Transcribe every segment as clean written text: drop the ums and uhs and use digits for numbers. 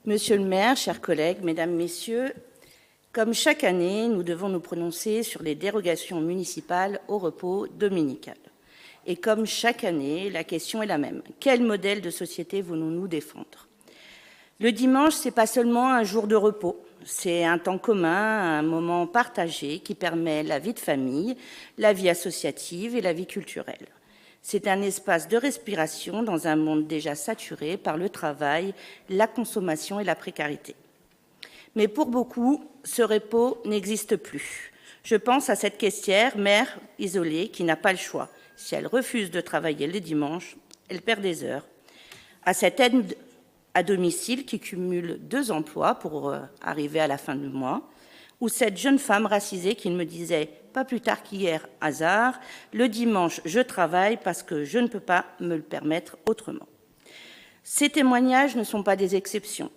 Monsieur le maire, chers collègues, mesdames, messieurs, comme chaque année, nous devons nous prononcer sur les dérogations municipales au repos dominical. Et comme chaque année, la question est la même. Quel modèle de société voulons-nous défendre? Le dimanche, ce n'est pas seulement un jour de repos, c'est un temps commun, un moment partagé qui permet la vie de famille, la vie associative et la vie culturelle. C'est un espace de respiration dans un monde déjà saturé par le travail, la consommation et la précarité. Mais pour beaucoup, ce repos n'existe plus. Je pense à cette caissière, mère isolée, qui n'a pas le choix. Si elle refuse de travailler le dimanche, elle perd des heures. À cette aide à domicile qui cumule 2 emplois pour arriver à la fin du mois, ou cette jeune femme racisée qui me disait, pas plus tard qu'hier, hasard, le dimanche, je travaille parce que je ne peux pas me le permettre autrement. Ces témoignages ne sont pas des exceptions.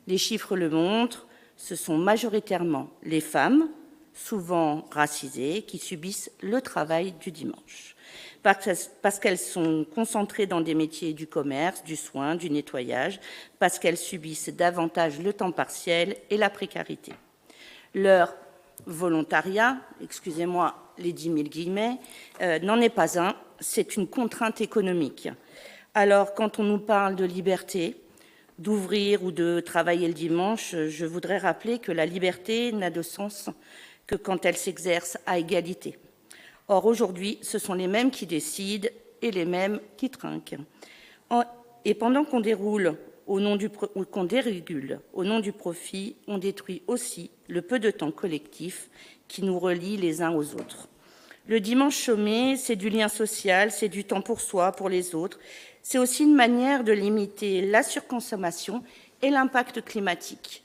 Les chiffres le montrent, ce sont majoritairement les femmes, souvent racisées, qui subissent le travail du dimanche, parce qu'elles sont concentrées dans des métiers du commerce, du soin, du nettoyage, parce qu'elles subissent davantage le temps partiel et la précarité. Leur volontariat, excusez-moi les 10 000 guillemets, n'en est pas un, c'est une contrainte économique. Alors, quand on nous parle de liberté, d'ouvrir ou de travailler le dimanche, je voudrais rappeler que la liberté n'a de sens que quand elle s'exerce à égalité. Or, aujourd'hui, ce sont les mêmes qui décident et les mêmes qui trinquent. Et pendant qu'on dérégule au nom du profit, on détruit aussi le peu de temps collectif qui nous relie les uns aux autres. Le dimanche chômé, c'est du lien social, c'est du temps pour soi, pour les autres. C'est aussi une manière de limiter la surconsommation et l'impact climatique.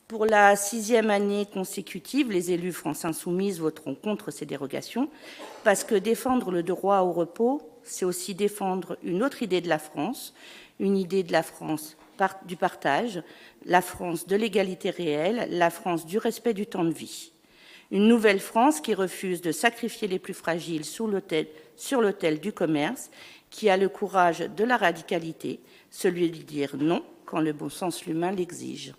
Pour la 6e année consécutive, les élus France Insoumise voteront contre ces dérogations parce que défendre le droit au repos, c'est aussi défendre une autre idée de la France, une idée de la France du partage, la France de l'égalité réelle, la France du respect du temps de vie. Une nouvelle France qui refuse de sacrifier les plus fragiles sur l'autel du commerce, qui a le courage de la radicalité, celui de dire non quand le bon sens humain l'exige.